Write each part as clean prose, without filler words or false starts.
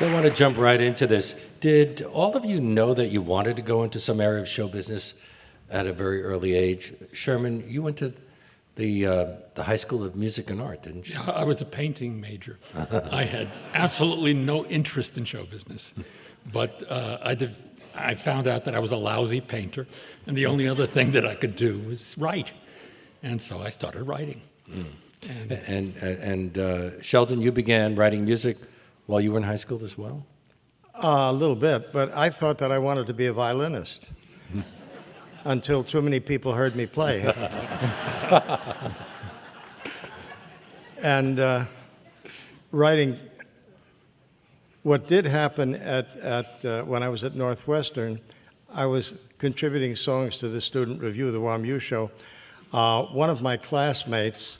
So I want to jump right into this. Did all of you know that you wanted to go into some area of show business at a very early age? Sherman, you went to the High School of Music and Art, didn't you? Yeah, I was a painting major. I had absolutely no interest in show business, but I found out that I was a lousy painter, and the only other thing that I could do was write, and so I started writing. And Sheldon, you began writing music while you were in high school as well? A little bit, but I thought that I wanted to be a violinist until too many people heard me play. And writing, what did happen when I was at Northwestern, I was contributing songs to the Student Review, the WAMU show. One of my classmates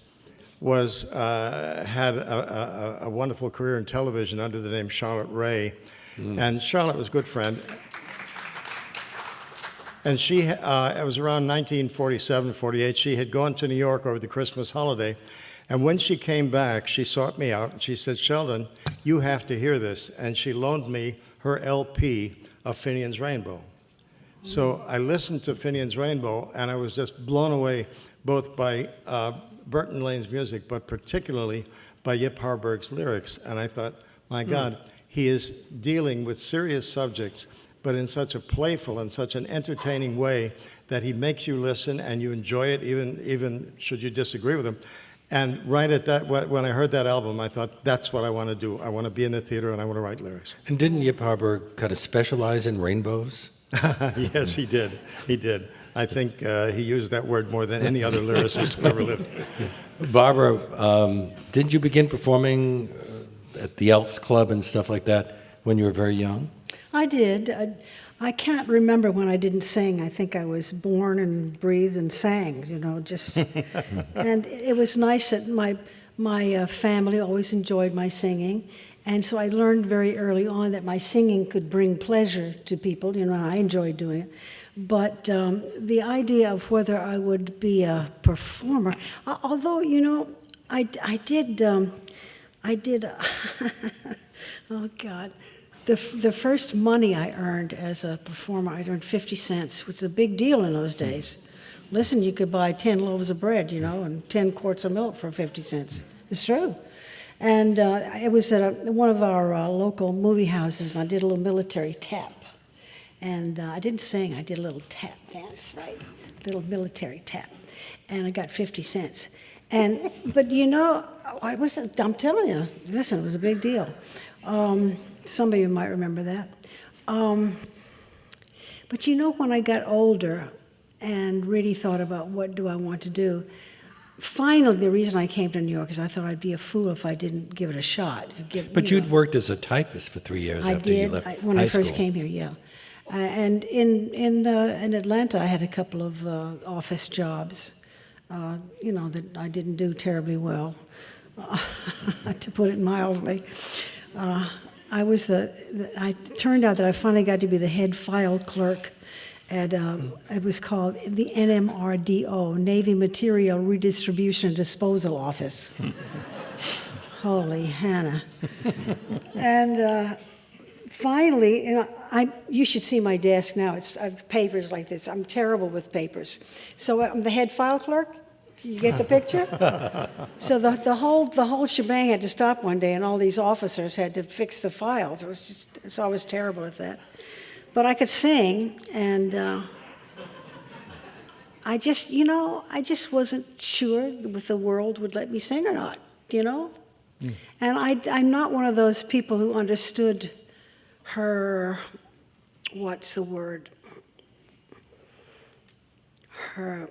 had a wonderful career in television under the name Charlotte Ray, and Charlotte was a good friend. And she, it was around 1947, 48, she had gone to New York over the Christmas holiday, and when she came back, she sought me out, and she said, "Sheldon, you have to hear this," and she loaned me her LP of Finian's Rainbow. So I listened to Finian's Rainbow, and I was just blown away both by Burton Lane's music, but particularly by Yip Harburg's lyrics. And I thought, my God, he is dealing with serious subjects, but in such a playful and such an entertaining way that he makes you listen and you enjoy it, even should you disagree with him. And right at that, when I heard that album, I thought, that's what I want to do. I want to be in the theater and I want to write lyrics. And didn't Yip Harburg kind of specialize in rainbows? Yes, he did. He did. I think he used that word more than any other lyricist who ever lived. Barbara, didn't you begin performing at the Elks Club and stuff like that when you were very young? I did. I can't remember when I didn't sing. I think I was born and breathed and sang, just. And it was nice that my family always enjoyed my singing. And so I learned very early on that my singing could bring pleasure to people, and I enjoyed doing it. But the idea of whether I would be a performer, although, I did, oh God, the first money I earned as a performer, I earned 50 cents, which was a big deal in those days. Listen, you could buy 10 loaves of bread, and 10 quarts of milk for 50 cents. It's true. And it was at one of our local movie houses, and I did a little military tap. And I didn't sing, I did a little tap dance, right? Little military tap. And I got 50 cents. But I'm telling you, listen, it was a big deal. Some of you might remember that. But when I got older and really thought about what do I want to do, finally, the reason I came to New York is I thought I'd be a fool if I didn't give it a shot. But you'd worked as a typist for 3 years after you left high school. When I first came here, yeah. And in Atlanta, I had a couple of office jobs, that I didn't do terribly well, to put it mildly. I turned out that I finally got to be the head file clerk at, it was called the NMRDO, Navy Material Redistribution and Disposal Office. Holy Hannah. And finally, you should see my desk now. It's papers like this. I'm terrible with papers. So I'm the head file clerk. You get the picture? So the whole shebang had to stop one day, and all these officers had to fix the files. I was terrible at that. But I could sing, and I just wasn't sure if the world would let me sing or not, And I'm not one of those people who understood her, what's the word? I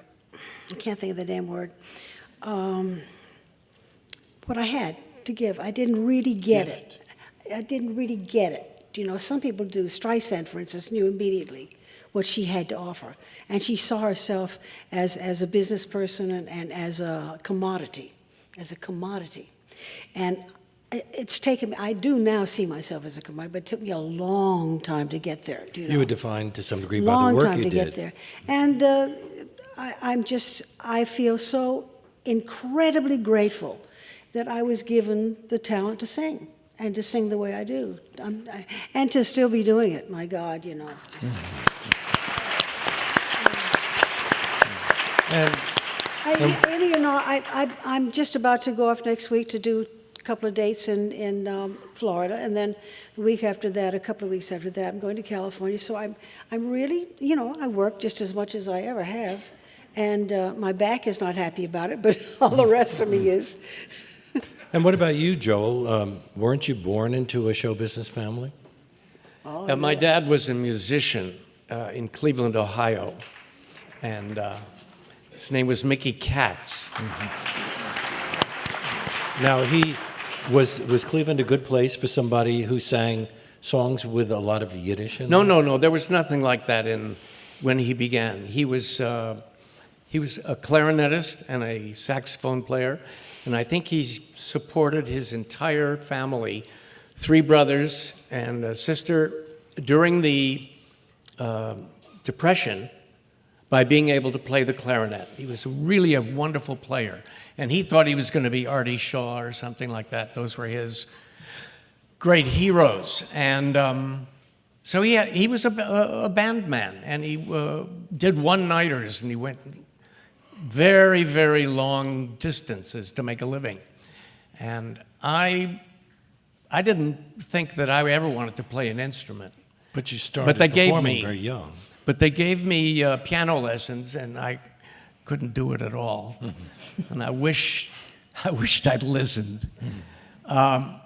can't think of the damn word. What I had to give. I didn't really get it. I didn't really get it. Some people do. Streisand, for instance, knew immediately what she had to offer. And she saw herself as a business person and as a commodity. And it's taken me, I do now see myself as a commodity, but it took me a long time to get there. You were defined to some degree by the long work time you to did. get there. And I feel so incredibly grateful that I was given the talent to sing. and to sing the way I do, and to still be doing it. My God, you know. It's just, And I'm just about to go off next week to do a couple of dates in Florida, and then the week after that, a couple of weeks after that, I'm going to California. So I'm really, I work just as much as I ever have, and my back is not happy about it, but all the rest of me is. and what about you, Joel? Weren't you born into a show business family? Oh, My yeah. dad was a musician in Cleveland, Ohio, and his name was Mickey Katz. Now, was Cleveland a good place for somebody who sang songs with a lot of Yiddish in them? No. There was nothing like that when he began. He was a clarinetist and a saxophone player, and I think he supported his entire family, 3 brothers and a sister, during the Depression by being able to play the clarinet. He was really a wonderful player, and he thought he was going to be Artie Shaw or something like that. Those were his great heroes, and so he was a band man, and he did one-nighters, and he went very, very long distances to make a living. And I didn't think that I ever wanted to play an instrument. But you started they gave performing me- very young. But they gave me piano lessons, and I couldn't do it at all. And I wished I'd listened. But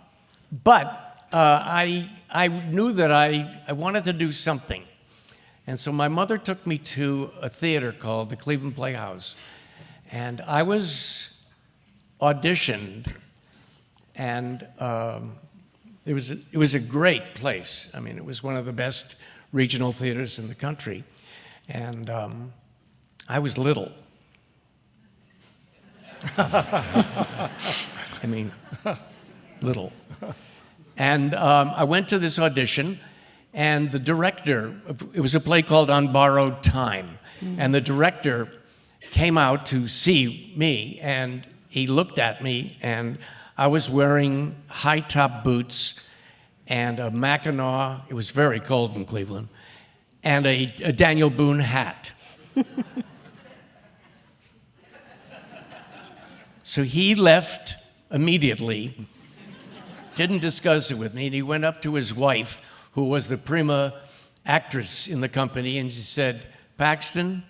I knew that I wanted to do something. And so my mother took me to a theater called the Cleveland Playhouse. And I was auditioned, and it was a great place. I mean, it was one of the best regional theaters in the country. And I was little. I mean, little. And I went to this audition, and the director, it was a play called On Borrowed Time, and the director came out to see me, and he looked at me, and I was wearing high-top boots and a Mackinac, it was very cold in Cleveland, and a Daniel Boone hat. So he left immediately, didn't discuss it with me, and he went up to his wife, who was the prima actress in the company, and she said, "Paxton,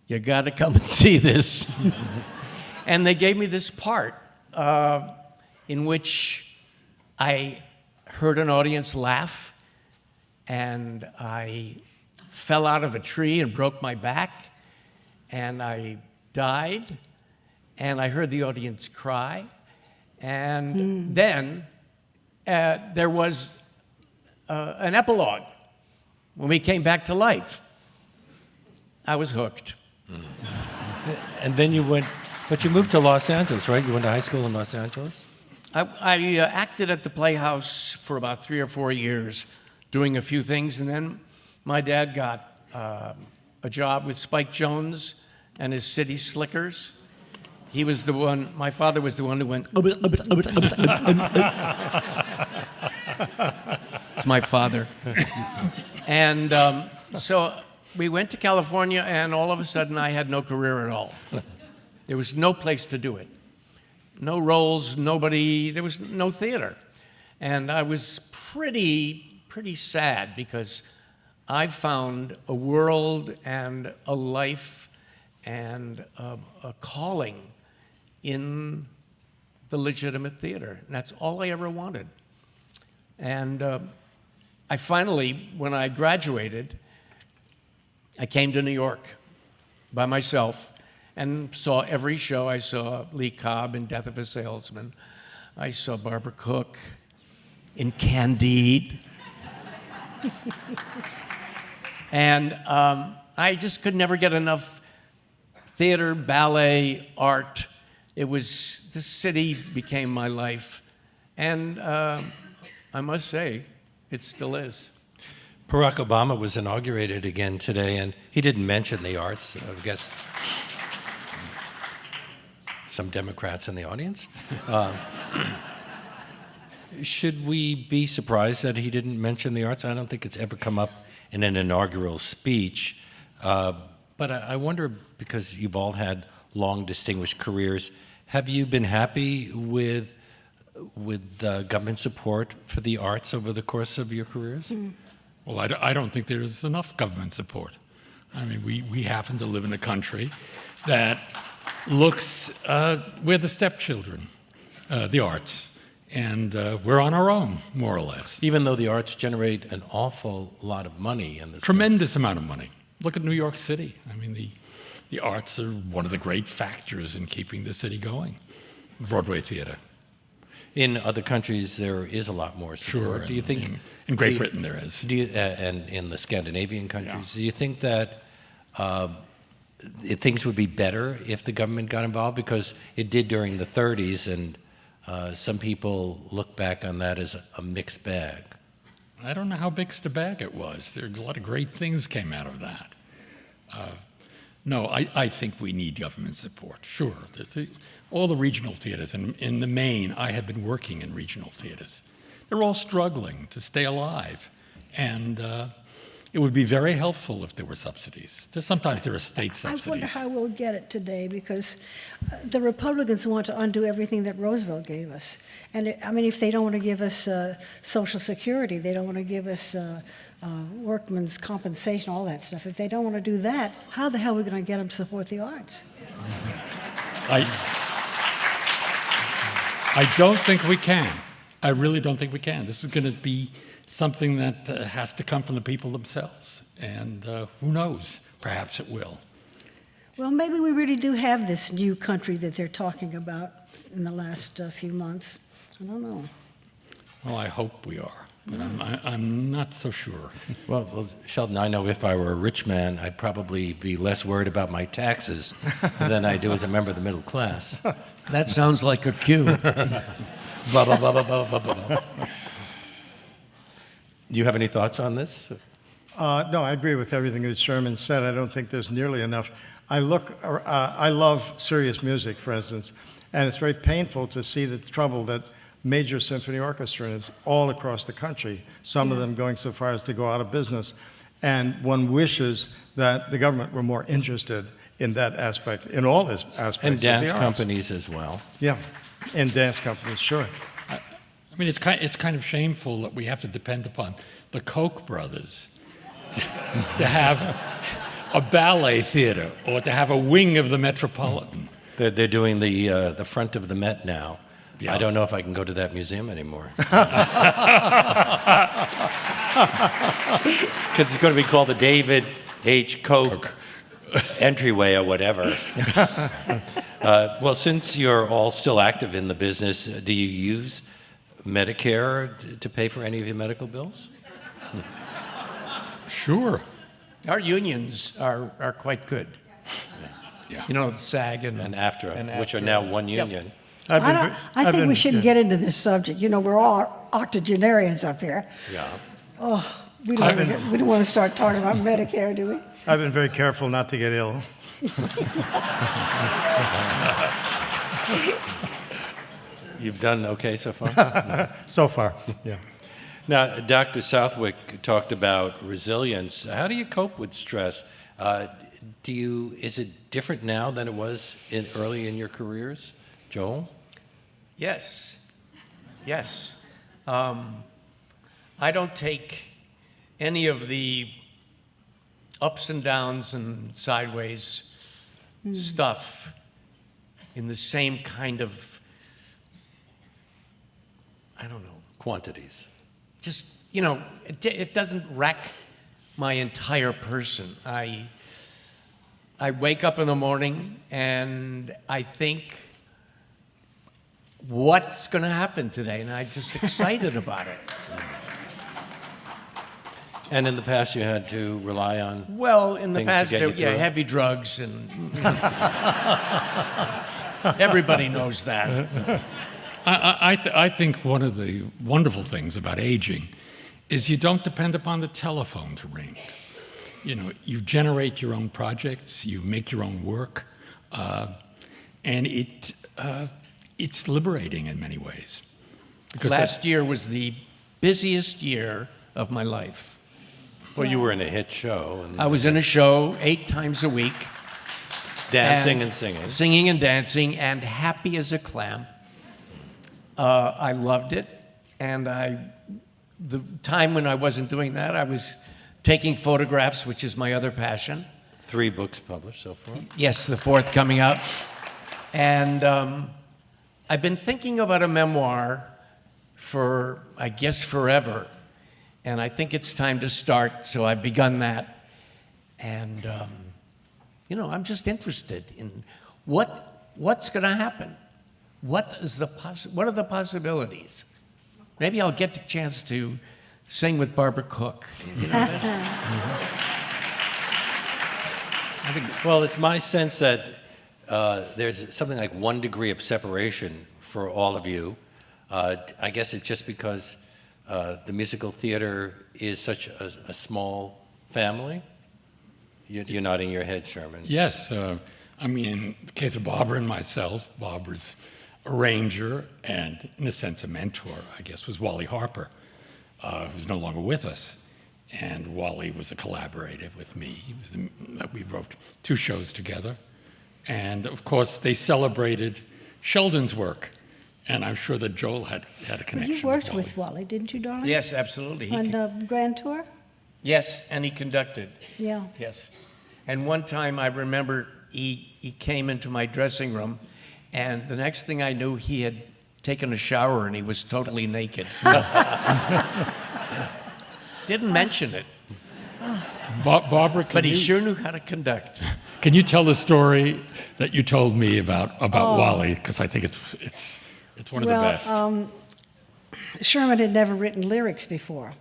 you got to come and see this." And they gave me this part in which I heard an audience laugh, and I fell out of a tree and broke my back, and I died, and I heard the audience cry, and then there was an epilogue when we came back to life. I was hooked. And then you moved to Los Angeles, right? You went to high school in Los Angeles? I acted at the Playhouse for about 3 or 4 years, doing a few things, and then my dad got a job with Spike Jones and his City Slickers. He was the one, my father was the one who went, it's my father. And so we went to California, and all of a sudden I had no career at all. There was no place to do it. No roles, nobody, there was no theater. And I was pretty sad because I found a world and a life and a calling in the legitimate theater. And that's all I ever wanted. And I finally, when I graduated, I came to New York by myself and saw every show. I saw Lee Cobb in Death of a Salesman. I saw Barbara Cook in Candide. And I just could never get enough theater, ballet, art. This city became my life. And I must say, it still is. Barack Obama was inaugurated again today, and he didn't mention the arts. I guess some Democrats in the audience. Should we be surprised that he didn't mention the arts? I don't think it's ever come up in an inaugural speech. But I wonder, because you've all had long, distinguished careers, have you been happy with government support for the arts over the course of your careers? Well, I don't think there's enough government support. I mean, we happen to live in a country that looks, we're the stepchildren, the arts, and we're on our own, more or less. Even though the arts generate an awful lot of money in this Tremendous amount of money. Look at New York City. I mean, the arts are one of the great factors in keeping the city going. Broadway theater. In other countries, there is a lot more support. Sure. Do you think in Great Britain there is? Do you, and in the Scandinavian countries, do you think that things would be better if the government got involved? Because it did during the 30s, and some people look back on that as a mixed bag. I don't know how big a bag it was. There a lot of great things came out of that. No, I think we need government support. Sure. All the regional theaters, and in the main, I have been working in regional theaters. They're all struggling to stay alive. And it would be very helpful if there were subsidies. Sometimes there are state subsidies. I wonder how we'll get it today, because the Republicans want to undo everything that Roosevelt gave us. And I mean, if they don't want to give us Social Security, they don't want to give us workman's compensation, all that stuff. If they don't want to do that, how the hell are we going to get them to support the arts? I don't think we can. I really don't think we can. This is going to be something that has to come from the people themselves. And who knows? Perhaps it will. Well, maybe we really do have this new country that they're talking about in the last few months. I don't know. Well, I hope we are, but I'm not so sure. Well, Sheldon, I know if I were a rich man, I'd probably be less worried about my taxes than I do as a member of the middle class. That sounds like a cue. Blah, blah, blah, blah, blah, blah, blah. Do you have any thoughts on this? No, I agree with everything that Sherman said. I don't think there's nearly enough. I love serious music, for instance, and it's very painful to see the trouble that major symphony orchestras all across the country, some of them going so far as to go out of business. And one wishes that the government were more interested in that aspect, in all aspects And of dance the arts. companies as well. Yeah, and dance companies, sure. I mean, it's kind of shameful that we have to depend upon the Koch brothers to have a ballet theater or to have a wing of the Metropolitan. They're doing the front of the Met now. Yeah. I don't know if I can go to that museum anymore. Because it's going to be called the David H. Koch entryway or whatever. Well, since you're all still active in the business, do you use Medicare to pay for any of your medical bills? Sure. Our unions are quite good. Yeah. You know, SAG and AFTRA, which are now one union. I think we shouldn't get into this subject. You know, we're all octogenarians up here. Yeah. We don't want to start talking about Medicare, do we? I've been very careful not to get ill. You've done okay so far? So far, yeah. Now, Dr. Southwick talked about resilience. How do you cope with stress? Is it different now than it was early in your careers, Joel? Yes. I don't take any of the ups and downs and sideways stuff in the same kind of, I don't know. Quantities. Just, you know, it doesn't wreck my entire person. I wake up in the morning and I think, what's going to happen today? And I'm just excited about it. And in the past, you had to rely on Well, in the things to past, get you through? heavy drugs, and everybody knows that. I think one of the wonderful things about aging is you don't depend upon the telephone to ring. You know, you generate your own projects, you make your own work, and it's liberating in many ways. Because Last year was the busiest year of my life. Well, you were in a hit show and I was in a show 8 times a week. dancing and singing. Singing and dancing, and happy as a clam. I loved it, and the time when I wasn't doing that, I was taking photographs, which is my other passion. 3 books published so far. Yes, the 4th coming up. And I've been thinking about a memoir for, I guess, forever. And I think it's time to start, so I've begun that. And, I'm just interested in what's going to happen. What are the possibilities? Maybe I'll get the chance to sing with Barbara Cook. Well, it's my sense that there's something like 1 degree of separation for all of you. I guess it's just because the musical theater is such a small family. You're nodding your head, Sherman. Yes, I mean, in the case of Barbara and myself, Barbara's arranger and, in a sense, a mentor, I guess, was Wally Harper, who's no longer with us. And Wally was a collaborator with me. We wrote 2 shows together. And, of course, they celebrated Sheldon's work. And I'm sure that Joel had a connection You worked with with Wally, didn't you, darling? Yes, absolutely. On Grand Tour? Yes, and he conducted. Yeah. Yes. And one time I remember he came into my dressing room, and the next thing I knew, he had taken a shower and he was totally naked. Didn't mention it, Barbara, but he sure knew how to conduct. can you tell the story that you told me about Wally? Because I think it's one of the best. Sherman had never written lyrics before.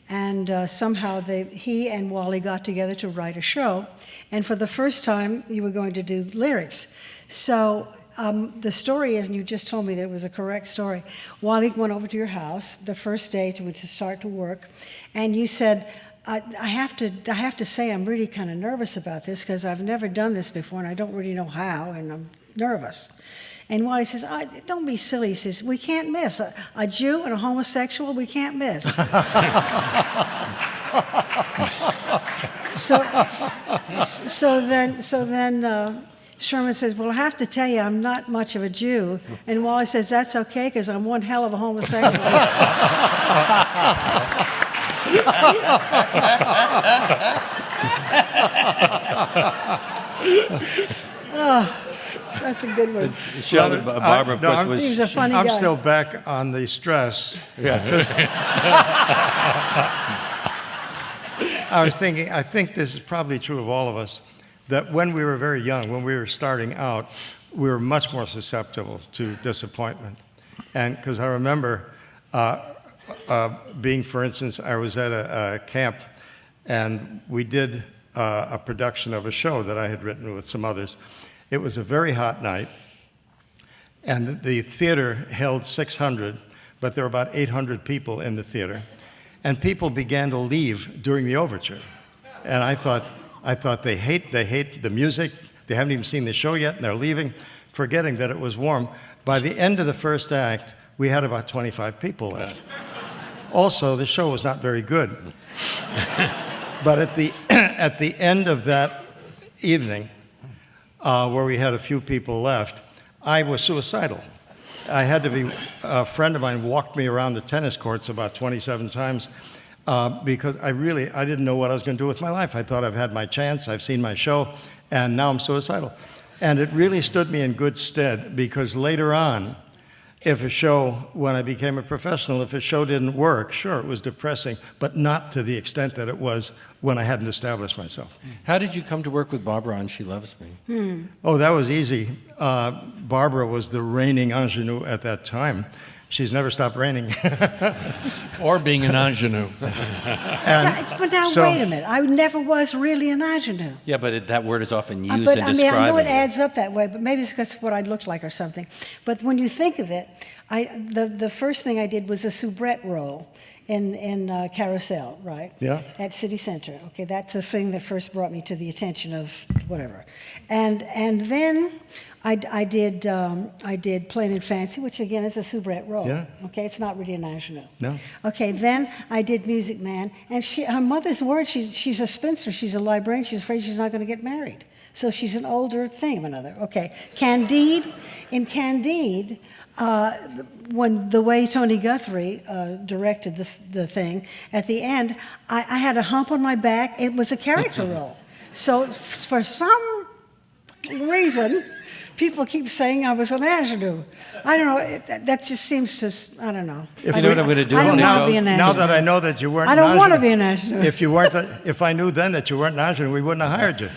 And somehow he and Wally got together to write a show. And for the first time, you were going to do lyrics. So the story is, and you just told me that it was a correct story, Wally went over to your house the first day to start to work. And you said, I have to say I'm really kind of nervous about this because I've never done this before and I don't really know how, and I'm nervous. And Wally says, don't be silly. He says, we can't miss. A Jew and a homosexual, we can't miss. So then Sherman says, well, I have to tell you, I'm not much of a Jew. And Wally says, that's okay, because I'm one hell of a homosexual. That's a good one. Sheldon, Barbara, of course, was... He was a funny guy. I'm still back on the stress. I was thinking, I think this is probably true of all of us, that when we were very young, when we were starting out, we were much more susceptible to disappointment. And because I remember being, for instance, I was at a camp, and we did a production of a show that I had written with some others. It was a very hot night, and the theater held 600, but there were about 800 people in the theater. And people began to leave during the overture. And I thought they hate the music, they haven't even seen the show yet, and they're leaving, forgetting that it was warm. By the end of the first act, we had about 25 people left. Also, the show was not very good. But at the end of that evening, where we had a few people left, I was suicidal. I had to be, a friend of mine walked me around the tennis courts about 27 times because I didn't know what I was going to do with my life. I thought I've had my chance, I've seen my show, and now I'm suicidal. And it really stood me in good stead because later on, when I became a professional, if a show didn't work, sure, it was depressing, but not to the extent that it was when I hadn't established myself. How did you come to work with Barbara on She Loves Me? Oh, that was easy. Barbara was the reigning ingenue at that time. She's never stopped reigning. Or being an ingenue. But now, wait a minute. I never was really an ingenue. Yeah, but that word is often used But in I mean, describing I know it you. adds up that way, but maybe it's because of what I looked like or something. But when you think of it, the first thing I did was a soubrette role in Carousel, right? Yeah. At City Center. Okay, that's the thing that first brought me to the attention of whatever. And then I did Plain and Fancy, which again is a soubrette role. Yeah. Okay, it's not really an ingenue. No. Okay, then I did Music Man, and her mother's word, she's a spinster, she's a librarian, she's afraid she's not going to get married. So she's an older another. Okay, Candide, in Candide, when the way Tony Guthrie directed the thing, at the end, I had a hump on my back. It was a character role. So for some reason, people keep saying I was an ingenue. I don't know. That just seems to. I don't know. You know what I'm going to do? I don't I'm want gonna to be an ingenue. Now that I know that you weren't I don't an want to ingenue, be an ingenue. if I knew then that you weren't an ingenue, we wouldn't have hired you.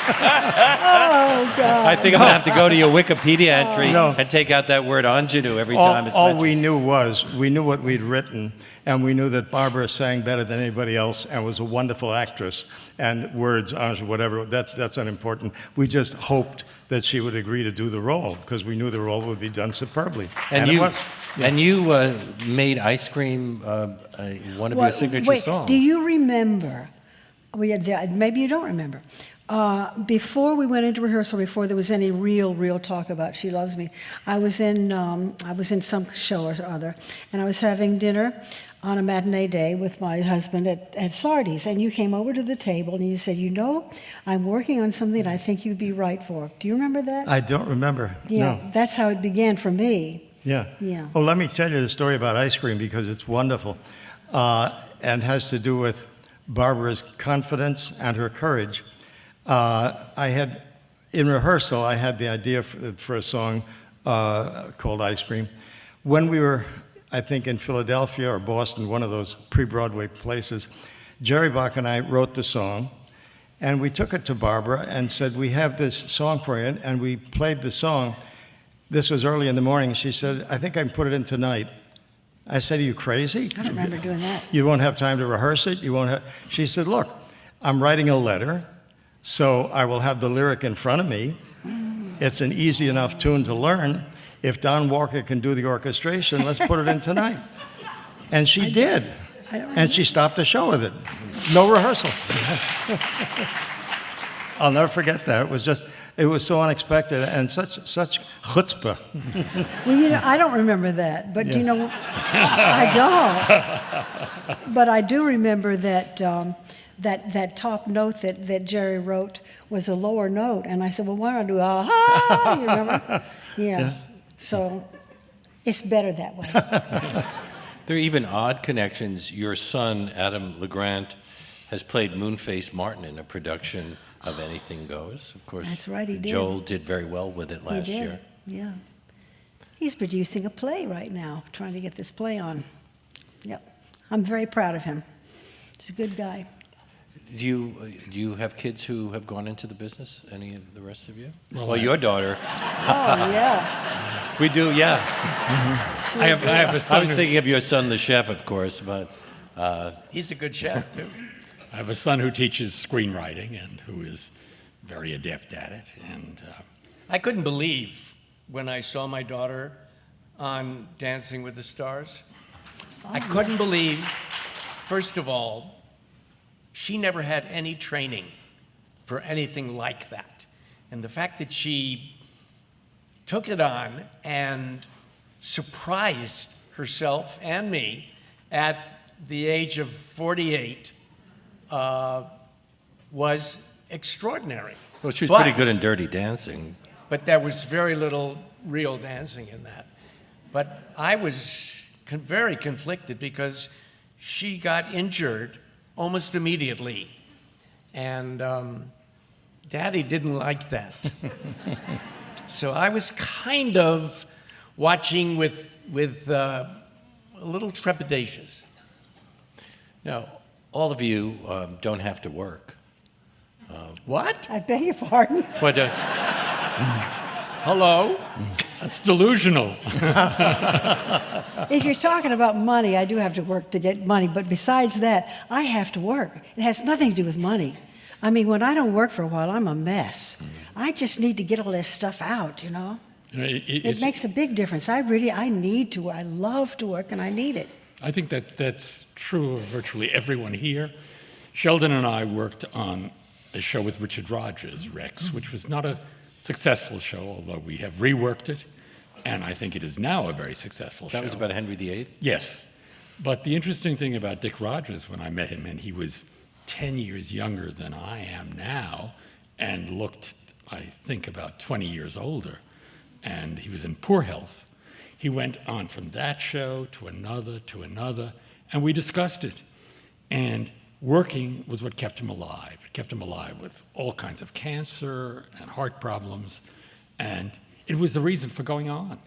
Oh God. I think I'm going to have to go to your Wikipedia entry No. and take out that word ingenue every time it's All mentioned. we knew was, we knew what we'd written, and we knew that Barbara sang better than anybody else and was a wonderful actress. And words, ingenue, whatever, that's unimportant. We just hoped that she would agree to do the role, because we knew the role would be done superbly. And it you, was. and you made Ice Cream one of your signature Wait, songs. do you remember? Maybe you don't remember. Before we went into rehearsal, before there was any real talk about She Loves Me, I was in some show or other, and I was having dinner on a matinee day with my husband at Sardi's, and you came over to the table and you said, I'm working on something I think you'd be right for. Do you remember that? I don't remember. Yeah, No. that's how it began for me. Yeah. Yeah. Well, let me tell you the story about Ice Cream, because it's wonderful, and has to do with Barbara's confidence and her courage. In rehearsal, I had the idea for a song called Ice Cream. When we were, I think, in Philadelphia or Boston, one of those pre-Broadway places, Jerry Bach and I wrote the song, and we took it to Barbara and said, we have this song for you, and we played the song. This was early in the morning. She said, I think I can put it in tonight. I said, are you crazy? I don't remember doing that. You won't have time to rehearse it? You won't have... She said, look, I'm writing a letter, so I will have the lyric in front of me. It's an easy enough tune to learn. If Don Walker can do the orchestration, let's put it in tonight. And she did. And she stopped the show with it. No rehearsal. I'll never forget that. It was so unexpected and such chutzpah. Well, I don't remember that, but I don't. But I do remember that that top note that Jerry wrote was a lower note, and I said, well, why don't I do aha? You remember? Yeah. So it's better that way. There are even odd connections. Your son, Adam LeGrant, has played Moonface Martin in a production of Anything Goes. Of course, That's right, he did. Joel did very well with it last He did. year. Yeah. He's producing a play right now, trying to get this play on. Yep. I'm very proud of him. He's a good guy. Do you have kids who have gone into the business? Any of the rest of you? Well, Your daughter. Oh, yeah. We do, yeah. I have a I son. was thinking of your son, the chef, of course, but He's a good chef, too. I have a son who teaches screenwriting and who is very adept at it. And I couldn't believe when I saw my daughter on Dancing with the Stars. I couldn't believe, first of all, she never had any training for anything like that. And the fact that she took it on and surprised herself and me at the age of 48 was extraordinary. well, she was But- pretty good in Dirty Dancing. But there was very little real dancing in that. But I was very conflicted because she got injured almost immediately. And Daddy didn't like that. So I was kind of watching with a little trepidatious. Now, all of you don't have to work. What? I beg your pardon. But Hello? that's delusional. If you're talking about money, I do have to work to get money. But besides that, I have to work. It has nothing to do with money. I mean, when I don't work for a while, I'm a mess. I just need to get all this stuff out, You know, it- It it's- makes a big difference. I need to. I love to work, and I need it. I think that's true of virtually everyone here. Sheldon and I worked on a show with Richard Rodgers, Rex, which was not a successful show, although we have reworked it, and I think it is now a very successful show. That was about Henry VIII? Yes. But the interesting thing about Dick Rodgers, when I met him, and he was 10 years younger than I am now, and looked, I think, about 20 years older, and he was in poor health. He went on from that show to another, and we discussed it. And working was what kept him alive. It kept him alive with all kinds of cancer and heart problems, and it was the reason for going on.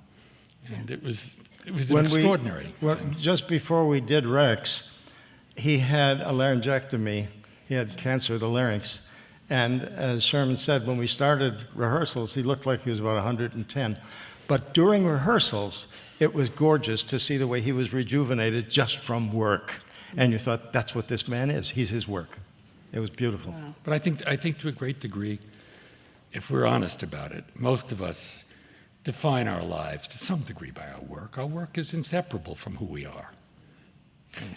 And it was an extraordinary thing. Just before we did Rex, he had a laryngectomy. He had cancer of the larynx. And as Sherman said, when we started rehearsals, he looked like he was about 110. But during rehearsals, it was gorgeous to see the way he was rejuvenated just from work. And you thought, that's what this man is. He's his work. It was beautiful. Wow. But I think to a great degree, if we're honest about it, most of us define our lives to some degree by our work. Our work is inseparable from who we are.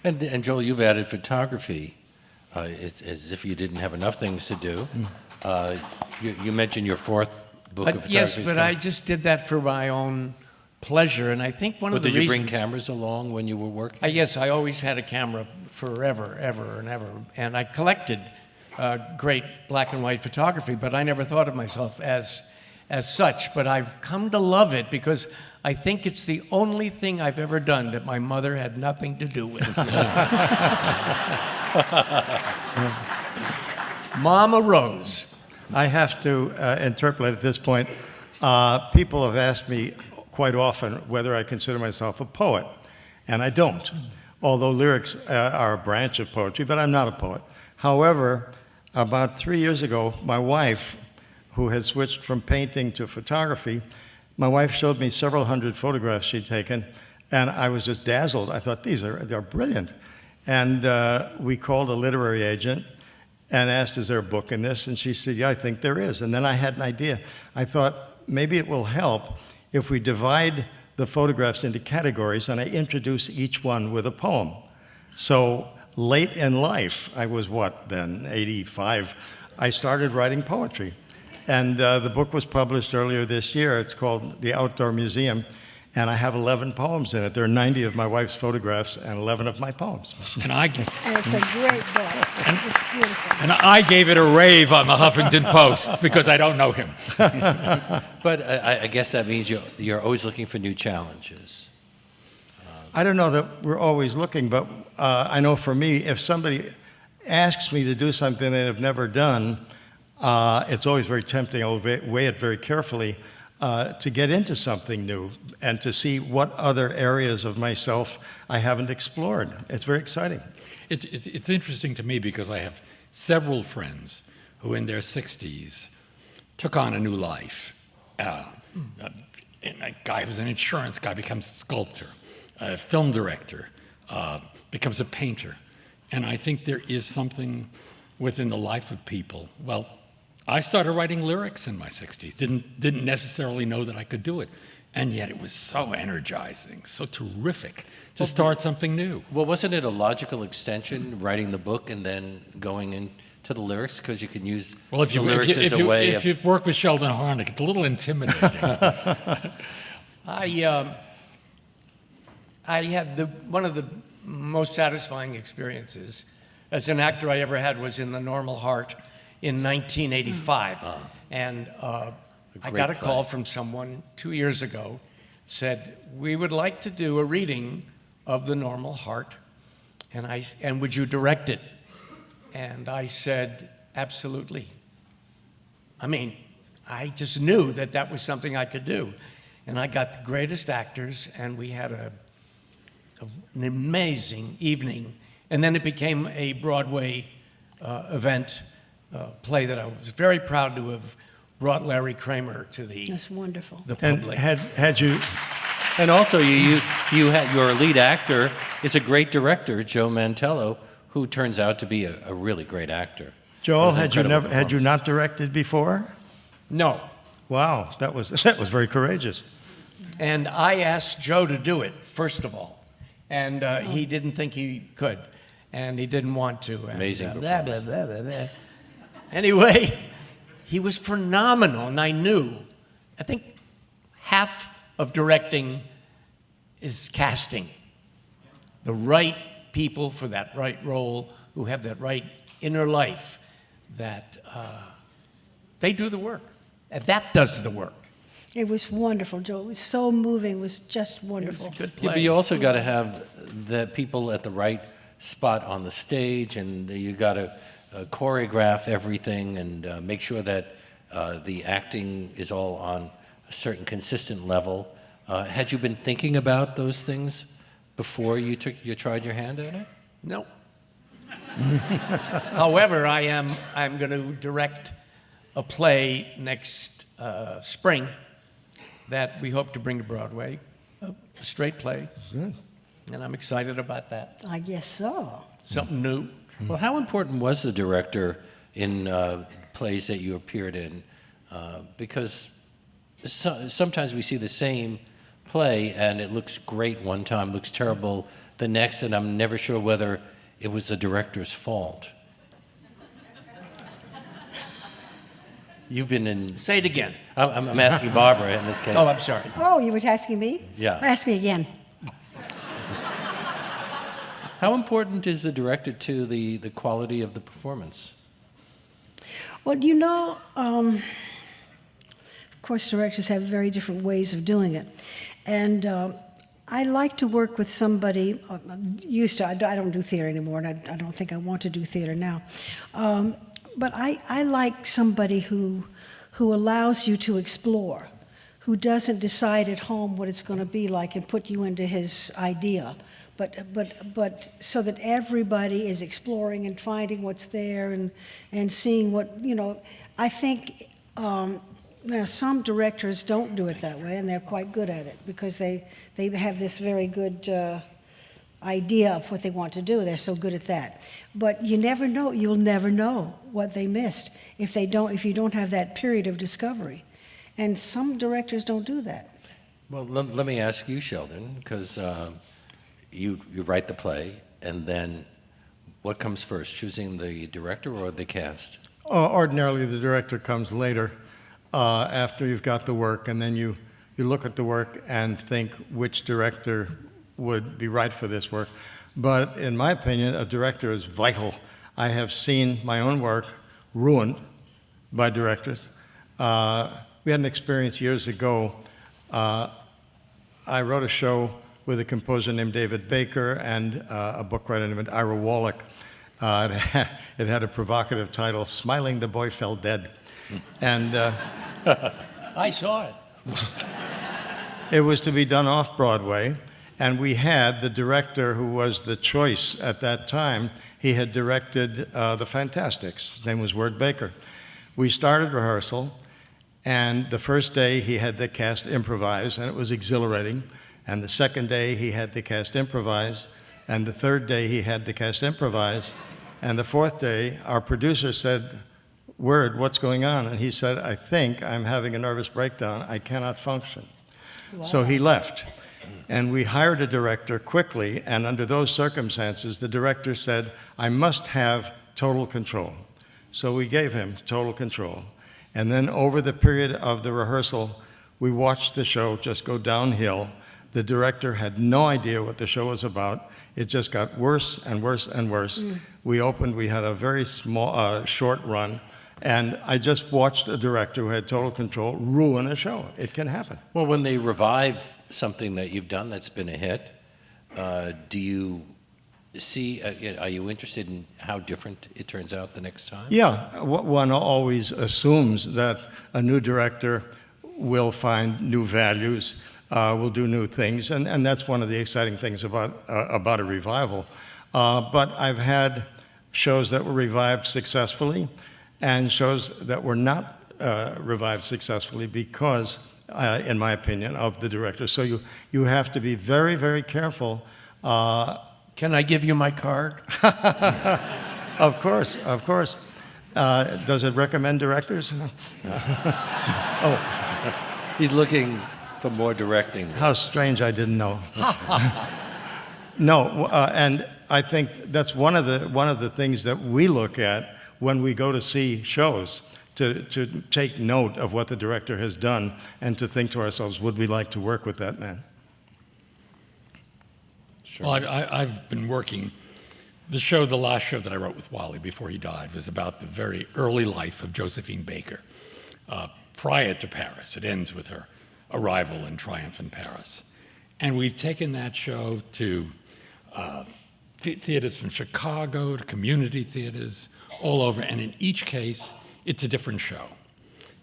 And Joel, you've added photography. It's as if you didn't have enough things to do. You mentioned your fourth book of photography. Yes, but I just did that for my own pleasure, and I think one of the Did you reasons... bring cameras along when you were working? Yes, I always had a camera forever, ever and ever, and I collected great black and white photography, but I never thought of myself as such. But I've come to love it because I think it's the only thing I've ever done that my mother had nothing to do with. Mama Rose. I have to interpolate at this point. People have asked me quite often whether I consider myself a poet, and I don't. Although lyrics are a branch of poetry, but I'm not a poet. However, about 3 years ago, my wife, who had switched from painting to photography, my wife showed me several hundred photographs she'd taken, and I was just dazzled. I thought, they're brilliant. And we called a literary agent and asked, is there a book in this? And she said, yeah, I think there is. And then I had an idea. I thought, maybe it will help if we divide the photographs into categories and I introduce each one with a poem. So late in life, I was then, 85, I started writing poetry. And the book was published earlier this year. It's called The Outdoor Museum, and I have 11 poems in it. There are 90 of my wife's photographs and 11 of my poems. And And it's a great book. It's beautiful. And I gave it a rave on the Huffington Post because I don't know him. But I guess that means you're always looking for new challenges. I don't know that we're always looking, but I know for me, if somebody asks me to do something that I've never done, it's always very tempting. I'll weigh it very carefully to get into something new and to see what other areas of myself I haven't explored. It's very exciting. It's interesting to me because I have several friends who in their 60s took on a new life. A guy who's an insurance guy becomes a sculptor, a film director, becomes a painter. And I think there is something within the life of people. Well, I started writing lyrics in my 60s, didn't necessarily know that I could do it. And yet it was so energizing, so terrific to start something new. Well, wasn't it a logical extension, writing the book and then going into the lyrics? Because you can use Well, if the lyrics as a way of... if you've worked with Sheldon Harnick, it's a little intimidating. I had one of the most satisfying experiences as an actor I ever had was in The Normal Heart in 1985. And I got a call from someone 2 years ago, said, we would like to do a reading of The Normal Heart, and would you direct it? And I said, absolutely. I mean, I just knew that that was something I could do. And I got the greatest actors, and we had an amazing evening. And then it became a Broadway event, play that I was very proud to have brought Larry Kramer to That's wonderful. the And public. had you... And also, you had your lead actor is a great director, Joe Mantello, who turns out to be a really great actor. Joel, It was an had you incredible not directed before? No. Wow, that was very courageous. And I asked Joe to do it, first of all. And he didn't think he could. And he didn't want to. And, Amazing blah, blah, blah, blah, blah. Anyway, he was phenomenal, and I knew. I think half of directing is casting. The right people for that right role, who have that right inner life, that they do the work. And that does the work. It was wonderful, Joe. It was so moving. It was just It wonderful. was a good Yeah, play. but you also got to have the people at the right spot on the stage, and you got to choreograph everything and make sure that the acting is all on a certain consistent level. Had you been thinking about those things before you tried your hand at it? No. However, I'm going to direct a play next spring that we hope to bring to Broadway, a straight play, and I'm excited about that. I guess so. Something new. Well, how important was the director in plays that you appeared in? Because sometimes we see the same play and it looks great one time, looks terrible the next, and I'm never sure whether it was the director's fault. You've been in. Say it again. I'm asking Barbara in this case. Oh, I'm sorry. Oh, you were asking me? Yeah. Ask me again. How important is the director to the quality of the performance? Well, you know, of course, directors have very different ways of doing it. And I like to work with somebody, used to, I don't do theater anymore, and I don't think I want to do theater now. But I like somebody who allows you to explore, who doesn't decide at home what it's going to be like and put you into his idea. But so that everybody is exploring and finding what's there and seeing what, you know, I think some directors don't do it that way, and they're quite good at it because they have this very good idea of what they want to do. They're so good at that. But you never know. You'll never know what they missed if you don't have that period of discovery. And some directors don't do that. Well, let me ask you, Sheldon, because you write the play, and then what comes first, choosing the director or the cast? Ordinarily, the director comes later after you've got the work, and then you look at the work and think which director would be right for this work. But in my opinion, a director is vital. I have seen my own work ruined by directors. We had an experience years ago. I wrote a show with a composer named David Baker and a book writer named Ira Wallach. It had a provocative title, Smiling the Boy Fell Dead. And I saw it. it was to be done off Broadway. And we had the director who was the choice at that time. He had directed The Fantastics. His name was Wirt Baker. We started rehearsal, and the first day he had the cast improvise, and it was exhilarating. And the second day he had the cast improvise, and the third day he had the cast improvise, and the fourth day our producer said, "Wirt, what's going on?" And he said, "I think I'm having a nervous breakdown. I cannot function." Wow. So he left. And we hired a director quickly, and under those circumstances, the director said, "I must have total control." So we gave him total control. And then over the period of the rehearsal, we watched the show just go downhill. The director had no idea what the show was about. It just got worse and worse and worse. We had a very small, short run, and I just watched a director who had total control ruin a show. It can happen. Well, when they revive something that you've done that's been a hit, do you see, are you interested in how different it turns out the next time? Yeah, one always assumes that a new director will find new values, will do new things, and that's one of the exciting things about a revival. But I've had shows that were revived successfully and shows that were not revived successfully because, in my opinion, of the director. So you have to be very, very careful. Can I give you my card? Of course, of course. Does it recommend directors? Oh, He's looking for more directing. how strange! I didn't know. No, and I think that's one of the things that we look at when we go to see shows, to take note of what the director has done and to think to ourselves, would we like to work with that man? Well, I've been working. The last show that I wrote with Wally before he died was about the very early life of Josephine Baker, prior to Paris. It ends with her arrival in triumph in Paris. And we've taken that show to theaters from Chicago to community theaters all over, and in each case, it's a different show.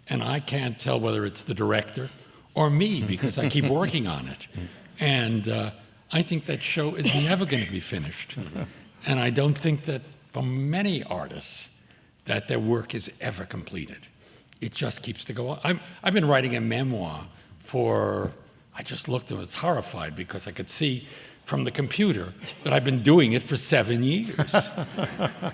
And I can't tell whether it's the director or me because I keep working on it. And I think that show is never going to be finished. And I don't think that for many artists that their work is ever completed. It just keeps to go on. I've been writing a memoir I just looked and was horrified because I could see from the computer that I've been doing it for 7 years.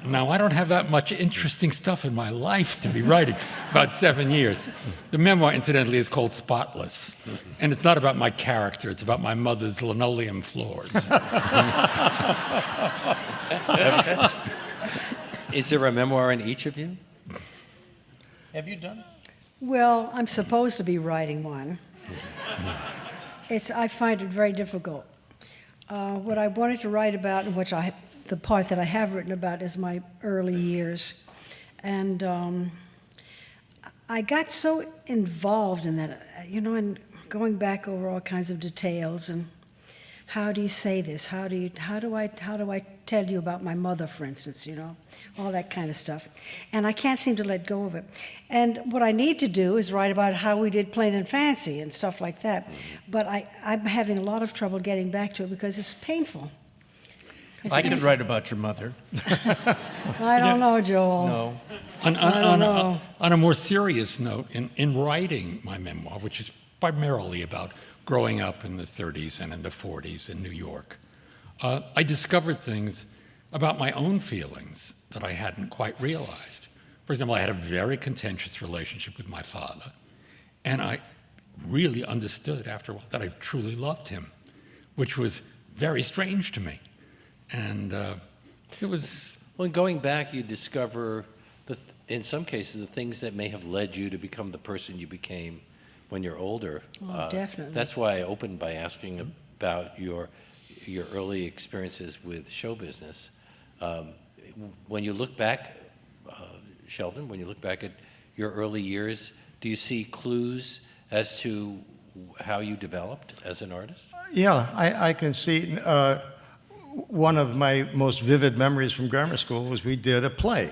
Now, I don't have that much interesting stuff in my life to be writing about 7 years. The memoir, incidentally, is called Spotless. And it's not about my character, it's about my mother's linoleum floors. Is there a memoir in each of you? Have you done? Well, I'm supposed to be writing one. I find it very difficult. What I wanted to write about, and the part that I have written about, is my early years. And I got so involved in that, and going back over all kinds of details and how do you say this? How do I tell you about my mother, for instance, all that kind of stuff. And I can't seem to let go of it. And what I need to do is write about how we did Plain and Fancy and stuff like that. But I'm having a lot of trouble getting back to it because it's painful. I could write about your mother. I don't know, Joel. No. On a more serious note, in writing my memoir, which is primarily about growing up in the 30s and in the 40s in New York, I discovered things about my own feelings that I hadn't quite realized. For example, I had a very contentious relationship with my father, and I really understood after a while that I truly loved him, which was very strange to me. And it was... Well, going back, you discover, in some cases, the things that may have led you to become the person you became when you're older. Oh, definitely. That's why I opened by asking about your early experiences with show business. When you look back, Sheldon, when you look back at your early years, do you see clues as to how you developed as an artist? Yeah, I can see. One of my most vivid memories from grammar school was we did a play,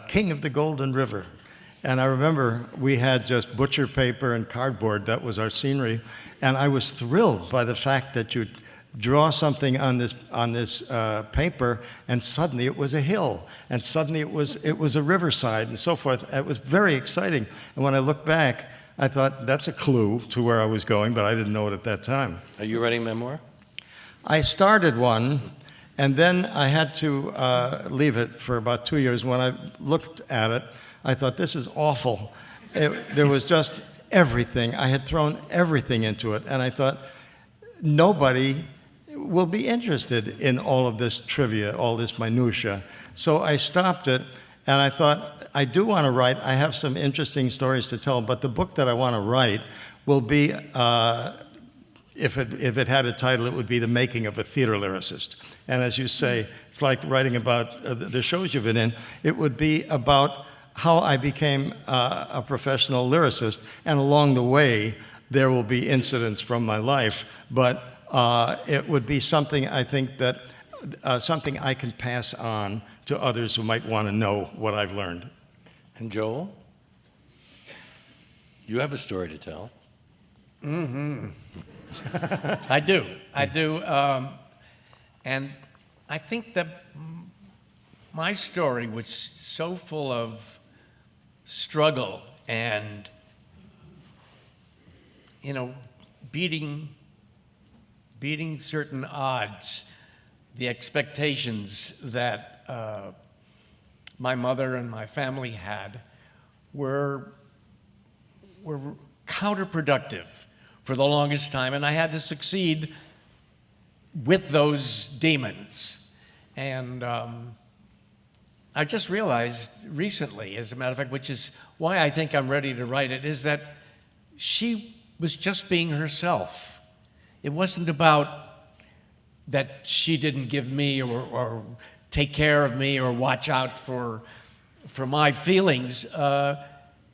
King of the Golden River. And I remember we had just butcher paper and cardboard, that was our scenery. And I was thrilled by the fact that you'd draw something on this paper, and suddenly it was a hill, and suddenly it was a riverside, and so forth. It was very exciting. And when I look back, I thought, that's a clue to where I was going, but I didn't know it at that time. Are you writing memoir? I started one, and then I had to leave it for about 2 years. When I looked at it, I thought, this is awful. There was just everything. I had thrown everything into it, and I thought, nobody will be interested in all of this trivia, all this minutia. So I stopped it, and I thought, I do want to write. I have some interesting stories to tell, but the book that I want to write will be, if it had a title, it would be The Making of a Theater Lyricist. And as you say, it's like writing about the shows you've been in. It would be about how I became a professional lyricist, and along the way, there will be incidents from my life, but it would be something, I think, that something I can pass on to others who might want to know what I've learned. And Joel, you have a story to tell. Mm-hmm. I do. And I think that my story was so full of struggle and, beating certain odds, the expectations that my mother and my family had were counterproductive for the longest time, and I had to succeed with those demons. And I I just realized recently, as a matter of fact, which is why I think I'm ready to write it, is that she was just being herself. It wasn't about that she didn't give me or take care of me or watch out for my feelings.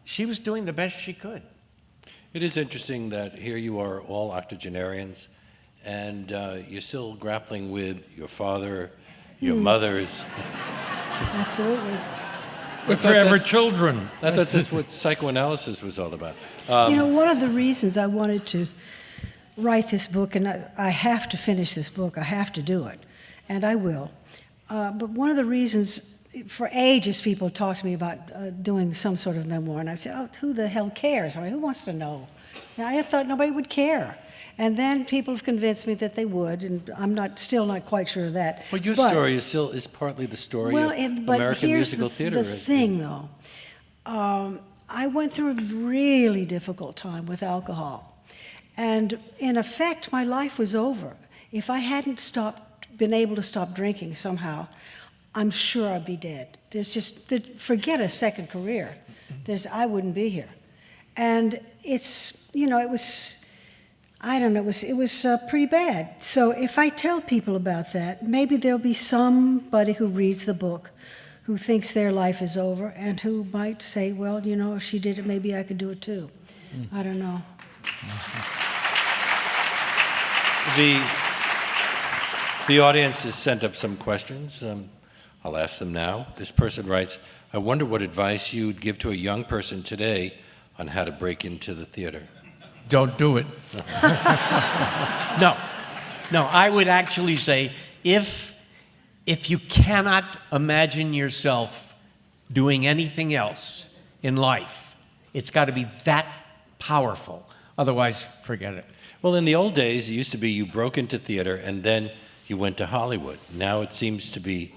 She was doing the best she could. It is interesting that here you are, all octogenarians, and you're still grappling with your father, your mother's. Absolutely. We're forever children. That's what psychoanalysis was all about. One of the reasons I wanted to write this book, and I have to finish this book, I have to do it, and I will. But one of the reasons, for ages people talk to me about doing some sort of memoir, and I say, oh, who the hell cares? I mean, who wants to know? And I thought nobody would care. And then people have convinced me that they would, and I'm still not quite sure of that. Well, your story is partly the story of but American here's musical theater. The thing, though, I went through a really difficult time with alcohol, and in effect, my life was over. If I hadn't been able to stop drinking somehow, I'm sure I'd be dead. Forget a second career. I wouldn't be here. And it was, I don't know, it was pretty bad. So if I tell people about that, maybe there'll be somebody who reads the book who thinks their life is over and who might say, well, if she did it, maybe I could do it too. I don't know. The audience has sent up some questions. I'll ask them now. This person writes, I wonder what advice you'd give to a young person today on how to break into the theater. Don't do it. No, I would actually say if you cannot imagine yourself doing anything else in life, it's got to be that powerful. Otherwise, forget it. Well, in the old days, it used to be you broke into theater and then you went to Hollywood. Now it seems to be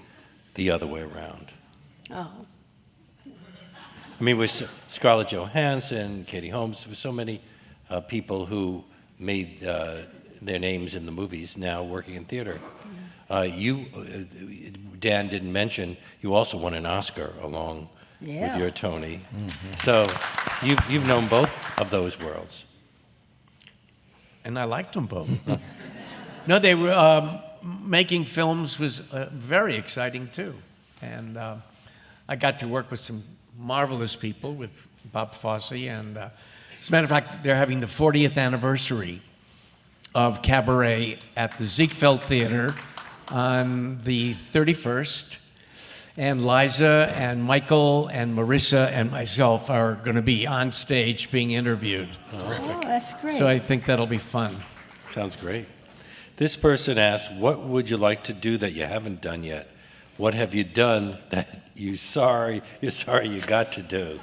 the other way around. Oh. I mean, with Scarlett Johansson, Katie Holmes, with so many people who made their names in the movies now working in theater. Dan didn't mention, you also won an Oscar along with your Tony. Mm-hmm. So you've known both of those worlds. And I liked them both. No, they were making films was very exciting too. And I got to work with some marvelous people, with Bob Fosse, and as a matter of fact, they're having the 40th anniversary of Cabaret at the Ziegfeld Theater on the 31st, and Liza and Michael and Marissa and myself are going to be on stage being interviewed. Oh, that's great. So I think that'll be fun. Sounds great. This person asks, what would you like to do that you haven't done yet? What have you done that you're sorry you got to do?